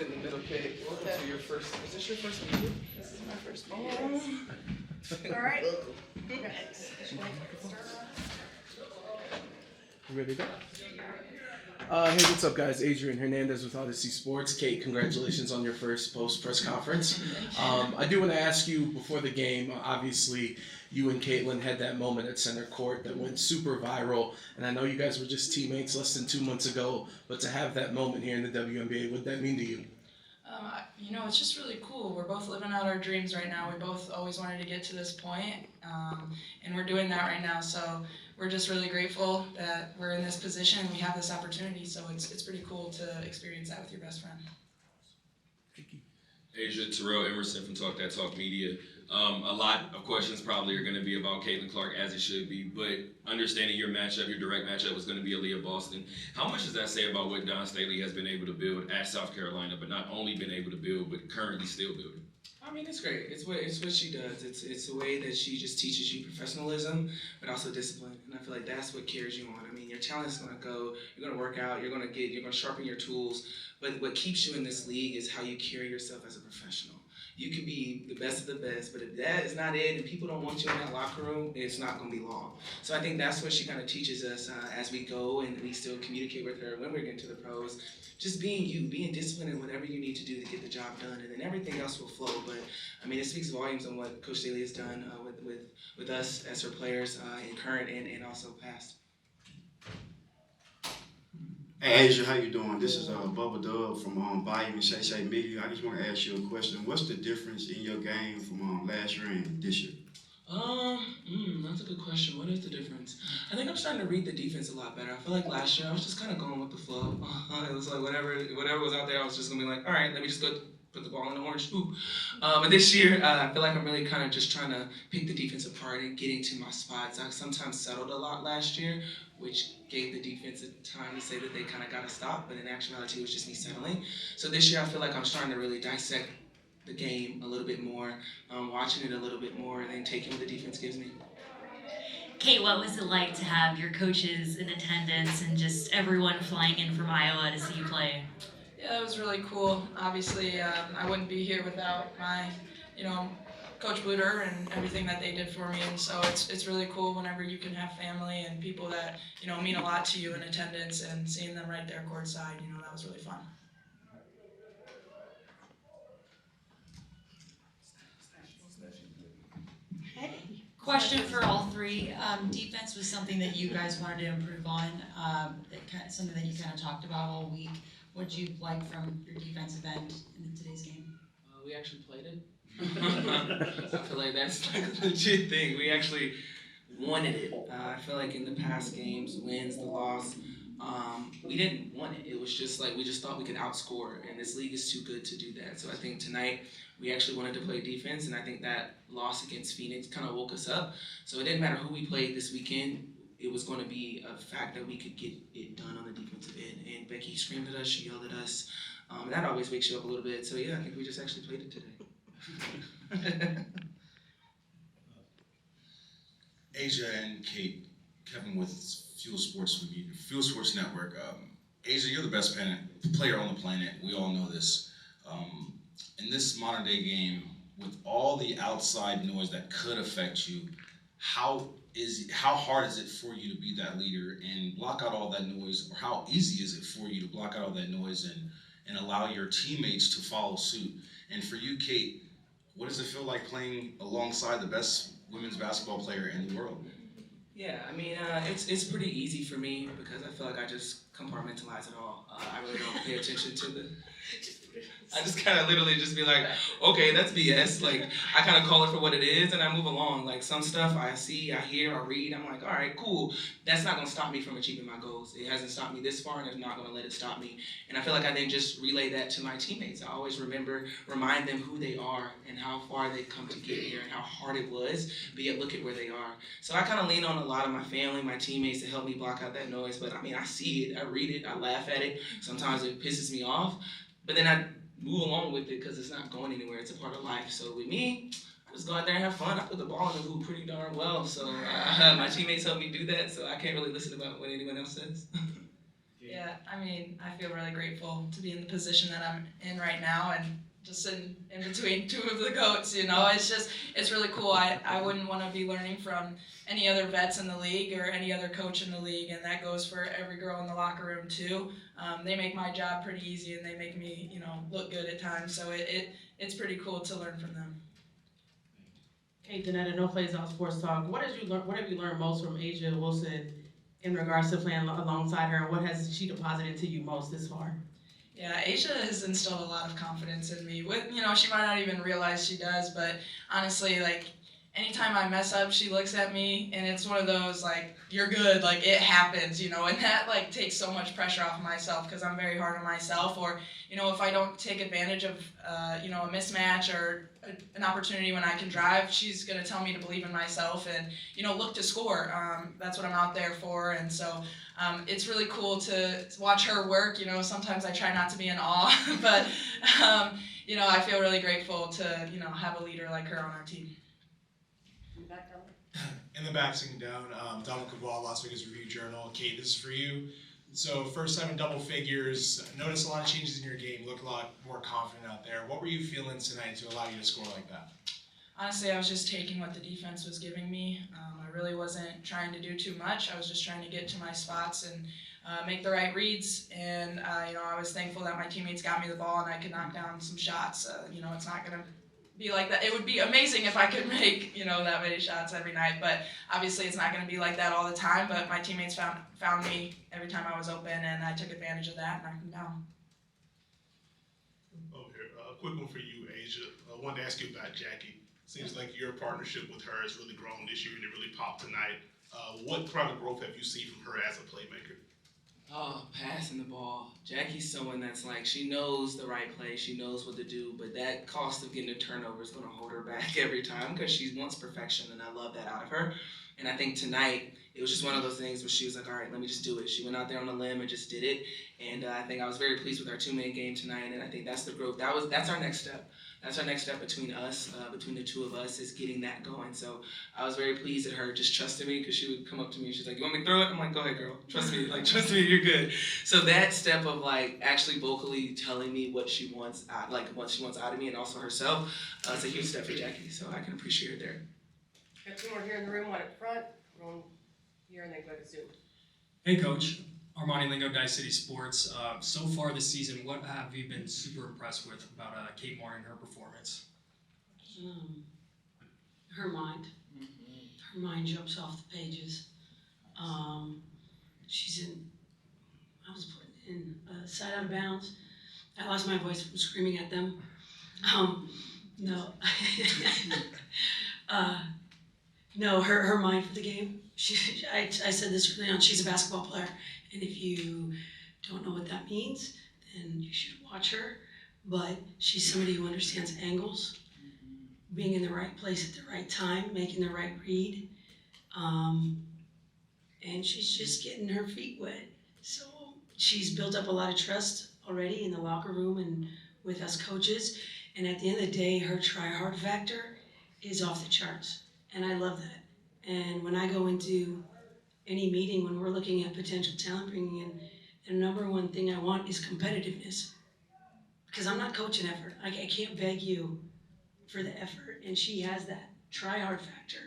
sit in the middle, Kate. Welcome to your first. Is this your first meeting? This is my first meeting. All right. You ready to go? Hey, what's up, guys? Adrian Hernandez with Odyssey Sports. Kate, congratulations on your first post-press conference. I do want to ask you before the game, obviously, you and Caitlin had that moment at center court that went super viral, and I know you guys were just teammates less than 2 months ago, but to have that moment here in the WNBA, what did that mean to you? It's just really cool. We're both living out our dreams right now. We both always wanted to get to this point, and we're doing that right now. So we're just really grateful that we're in this position and we have this opportunity. So it's pretty cool to experience that with your best friend. Asia, Terrell Emerson from Talk That Talk Media. A lot of questions probably are going to be about Caitlin Clark, as it should be, but understanding your matchup, your direct matchup was going to be Aaliyah Boston. How much does that say about what Don Staley has been able to build at South Carolina, but not only been able to build, but currently still building? I mean, it's great. It's what she does. It's the way that she just teaches you professionalism, but also discipline. And I feel like that's what carries you on. I mean, your talent is going to go. You're going to work out. You're going to sharpen your tools. But what keeps you in this league is how you carry yourself as a professional. You can be the best of the best, but if that is not it and people don't want you in that locker room, it's not going to be long. So I think that's what she kind of teaches us as we go, and we still communicate with her when we're getting to the pros. Just being you, being disciplined in whatever you need to do to get the job done, and then everything else will flow. But I mean, it speaks volumes on what Coach Staley has done with us as her players in current and also past. Hey Asia, how you doing? This is Bubba Dub from Bayou and Shay Shay Media. I just want to ask you a question. What's the difference in your game from last year and this year? That's a good question. What is the difference? I think I'm starting to read the defense a lot better. I feel like last year I was just kind of going with the flow. It was like whatever was out there, I was just gonna be like, all right, let me just go put the ball in the orange hoop. But this year, I feel like I'm really kind of just trying to pick the defense apart and get into my spots. I sometimes settled a lot last year, which gave the defense time to say that they kind of got to stop, but in actuality, it was just me settling. So this year, I feel like I'm starting to really dissect the game a little bit more, watching it a little bit more, and then taking what the defense gives me. Kate, what was it like to have your coaches in attendance and just everyone flying in from Iowa to see you play? Yeah, it was really cool. Obviously, I wouldn't be here without my, Coach Bluter and everything that they did for me, and so it's really cool whenever you can have family and people that mean a lot to you in attendance, and seeing them right there courtside, that was really fun. Question for all three. Defense was something that you guys wanted to improve on. Something that you kind of talked about all week. What did you like from your defensive end in today's game? We actually played it. I feel like that's like a legit thing. We actually wanted it. I feel like in the past games, wins, the loss, we didn't want it. It was just like we just thought we could outscore, and this league is too good to do that. So I think tonight we actually wanted to play defense, and I think that loss against Phoenix kind of woke us up. So it didn't matter who we played this weekend. It was going to be a fact that we could get it done on the defensive end. And Becky screamed at us, she yelled at us. That always wakes you up a little bit. So yeah, I think we just actually played it today. Asia and Kate, Kevin with Fuel Sports Network. Asia, you're the best player on the planet. We all know this. In this modern day game, with all the outside noise that could affect you, how hard is it for you to be that leader and block out all that noise, or how easy is it for you to block out all that noise and allow your teammates to follow suit? And for you, Kate, what does it feel like playing alongside the best women's basketball player in the world? Yeah, I mean, it's pretty easy for me because I feel like I just compartmentalize it all. I really don't pay attention to the... I just kind of literally just be like, okay, that's BS. Like, I kind of call it for what it is, and I move along. Like, some stuff I see, I hear, I read, I'm like, all right, cool. That's not going to stop me from achieving my goals. It hasn't stopped me this far, and it's not going to let it stop me. And I feel like I then just relay that to my teammates. I always remind them who they are and how far they've come to get here and how hard it was, but yet look at where they are. So I kind of lean on a lot of my family, my teammates to help me block out that noise. But, I mean, I see it, I read it, I laugh at it. Sometimes it pisses me off, but then I move along with it because it's not going anywhere. It's a part of life. So with me, I just go out there and have fun. I put the ball in the hoop pretty darn well. So my teammates help me do that. So I can't really listen about what anyone else says. Yeah, Yeah, I mean, I feel really grateful to be in the position that I'm in right now and just in between two of the GOATs, you know. It's really cool. I wouldn't want to be learning from any other vets in the league or any other coach in the league, and that goes for every girl in the locker room too. They make my job pretty easy, and they make me, you know, look good at times, so it's pretty cool to learn from them. Hey, Danetta, No Plays Out Sports Talk. What have you learned most from Asia Wilson in regards to playing alongside her, and what has she deposited to you most this far? Yeah, Asia has instilled a lot of confidence in me. With, you know, she might not even realize she does, but honestly, like, anytime I mess up, she looks at me, and it's one of those, like, you're good, like, it happens, you know, and that, like, takes so much pressure off of myself because I'm very hard on myself. Or, you know, if I don't take advantage of, you know, a mismatch or an opportunity when I can drive, she's going to tell me to believe in myself and, you know, look to score. That's what I'm out there for, and so it's really cool to watch her work. You know, sometimes I try not to be in awe, but, you know, I feel really grateful to, you know, have a leader like her on our team. In the back, sitting down, Donald Cabal, Las Vegas Review-Journal. Kate, this is for you. So first time in double figures, noticed a lot of changes in your game, look a lot more confident out there. What were you feeling tonight to allow you to score like that? Honestly, I was just taking what the defense was giving me. I really wasn't trying to do too much. I was just trying to get to my spots and make the right reads. And, you know, I was thankful that my teammates got me the ball and I could knock down some shots. You know, it's not going to be like that. It would be amazing if I could make, you know, that many shots every night, but obviously it's not going to be like that all the time. But my teammates found me every time I was open, and I took advantage of that and knocked them down. Oh, here, a quick one for you, Asia. I wanted to ask you about Jackie. Seems like your partnership with her has really grown this year and it really popped tonight. What kind of growth have you seen from her as a playmaker? Oh, passing the ball. Jackie's someone that's like, she knows the right play, she knows what to do, but that cost of getting a turnover is going to hold her back every time because she wants perfection, and I love that out of her. And I think tonight, it was just one of those things where she was like, all right, let me just do it. She went out there on a limb and just did it. And I think I was very pleased with our two-man game tonight, and I think that's the growth. That's our next step. That's our next step between us, between the two of us, is getting that going. So I was very pleased at her just trusting me, because she would come up to me and she's like, you want me to throw it? I'm like, go ahead, girl. Trust me. Like, trust me, you're good. So that step of, like, actually vocally telling me what she wants, what she wants out of me and also herself, it's a huge step for Jackie. So I can appreciate her there. Got two more here in the room, one up front, one here, and then go to Zoom. Hey, Coach. Armani Lingo, Dice City Sports. So far this season, what have you been super impressed with about Kate Moore and her performance? Her mind. Her mind jumps off the pages. She's in, I was putting in side out of bounds. I lost my voice from screaming at them. No. No, her mind for the game. I said this early on, she's a basketball player. And if you don't know what that means, then you should watch her. But she's somebody who understands angles, being in the right place at the right time, making the right read. And she's just getting her feet wet. So she's built up a lot of trust already in the locker room and with us coaches. And at the end of the day, her try-hard factor is off the charts. And I love that. And when I go into any meeting, when we're looking at potential talent bringing in, the number one thing I want is competitiveness. Because I'm not coaching effort. I can't beg you for the effort. And she has that try-hard factor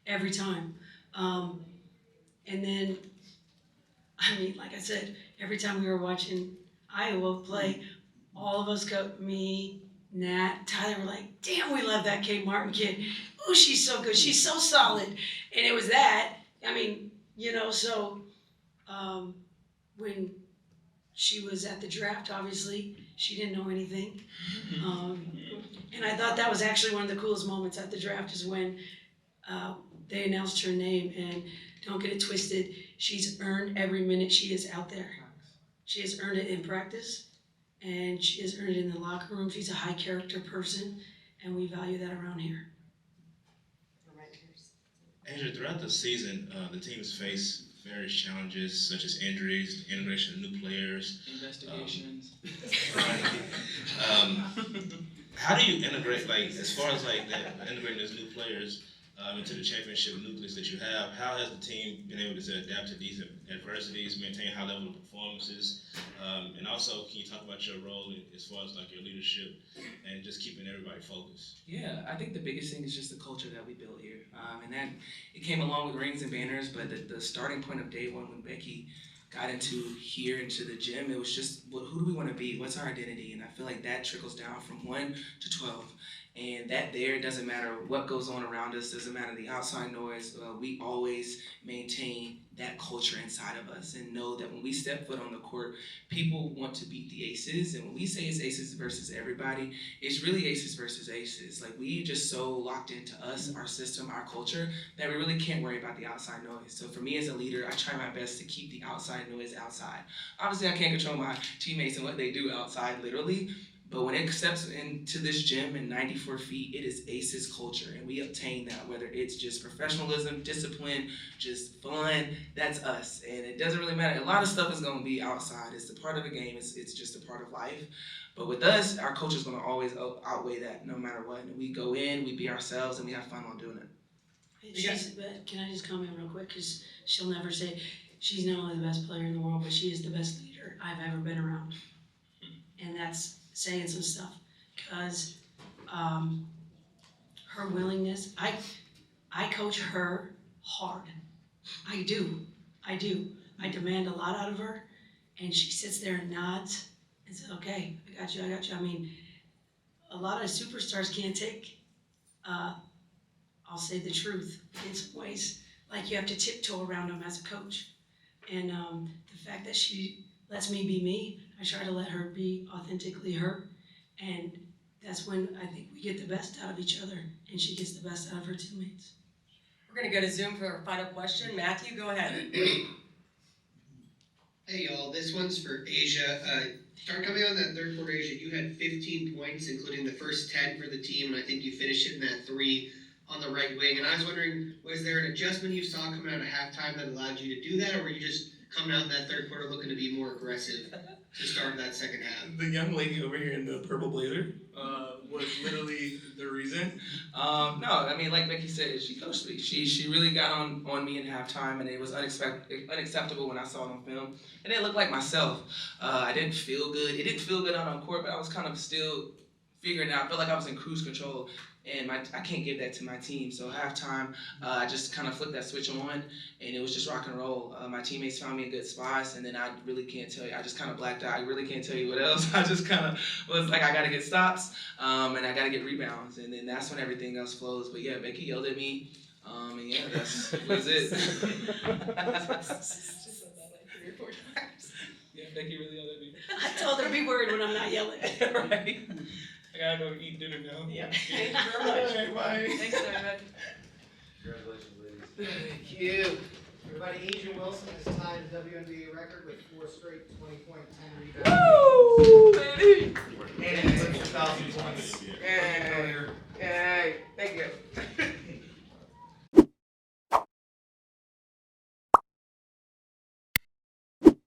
every time. And then, I mean, like I said, every time we were watching Iowa play, all of us go, me, Nat, Tyler, were like, damn, we love that Kate Martin kid. Ooh, she's so good. She's so solid. And it was that. I mean, you know, so when she was at the draft, obviously, she didn't know anything. And I thought that was actually one of the coolest moments at the draft is when they announced her name. And don't get it twisted, she's earned every minute she is out there. She has earned it in practice, and she has earned it in the locker room. She's a high character person, and we value that around here. Andrew, throughout the season, the team has faced various challenges such as injuries, the integration of new players, investigations. How do you integrate, like, as far as like integrating those new players? into the championship nucleus that you have. How has the team been able to adapt to these adversities, maintain high level of performances, and also can you talk about your role as far as like your leadership and just keeping everybody focused? Yeah, I think the biggest thing is just the culture that we built here, and that it came along with rings and banners. But the starting point of day one when Becky got into the gym, it was just who do we want to be? What's our identity? And I feel like that trickles down from 1 to 12. And that there doesn't matter what goes on around us, doesn't matter the outside noise. We always maintain that culture inside of us and know that when we step foot on the court, people want to beat the aces. And when we say it's aces versus everybody, it's really aces versus aces. Like we just so locked into us, our system, our culture, that we really can't worry about the outside noise. So for me as a leader, I try my best to keep the outside noise outside. Obviously, I can't control my teammates and what they do outside, literally. But when it steps into this gym in 94 feet, it is ACES culture, and we obtain that, whether it's just professionalism, discipline, just fun, that's us. And it doesn't really matter. A lot of stuff is going to be outside. It's a part of the game. It's just a part of life. But with us, our culture is going to always outweigh that no matter what. And we go in, we be ourselves, and we have fun while doing it. Can I just comment real quick? Because she'll never say, she's not only the best player in the world, but she is the best leader I've ever been around. And that's saying some stuff, because her willingness, I coach her hard. I do. I demand a lot out of her, and she sits there and nods and says, okay, I got you. I mean, a lot of superstars can't take, I'll say the truth in some ways, like you have to tiptoe around them as a coach. And the fact that she lets me be me, I try to let her be authentically her, and that's when I think we get the best out of each other, and she gets the best out of her teammates. We're gonna go to Zoom for our final question. Matthew, go ahead. Hey y'all, this one's for Asia. Start coming on that third quarter, Asia, you had 15 points, including the first 10 for the team, and I think you finished it in that 3 on the right wing. And I was wondering, was there an adjustment you saw coming out of halftime that allowed you to do that, or were you just coming out in that third quarter looking to be more aggressive to start that second half? The young lady over here in the purple blazer was literally the reason. No, I mean, like Becky said, she coached me. She really got on me in halftime, and it was unacceptable when I saw it on film. And it looked like myself. I didn't feel good. It didn't feel good out on court, but I was kind of still figuring it out. I felt like I was in cruise control. And I can't give that to my team. So halftime, I just kind of flipped that switch on, and it was just rock and roll. My teammates found me in good spots, and then I really can't tell you. I just kind of blacked out. I really can't tell you what else. I just kind of was like, I got to get stops, and I got to get rebounds, and then that's when everything else flows. But yeah, Becky yelled at me, and yeah, that was it. Yeah, Becky really yelled at me. I told her, be worried when I'm not yelling. Right. I gotta go eat dinner now. Yeah. Thank you very much. Right, bye. Thanks, everybody. Congratulations, ladies. Thank you. Everybody, Asia Wilson has tied the WNBA record with 4 straight 20-point, 10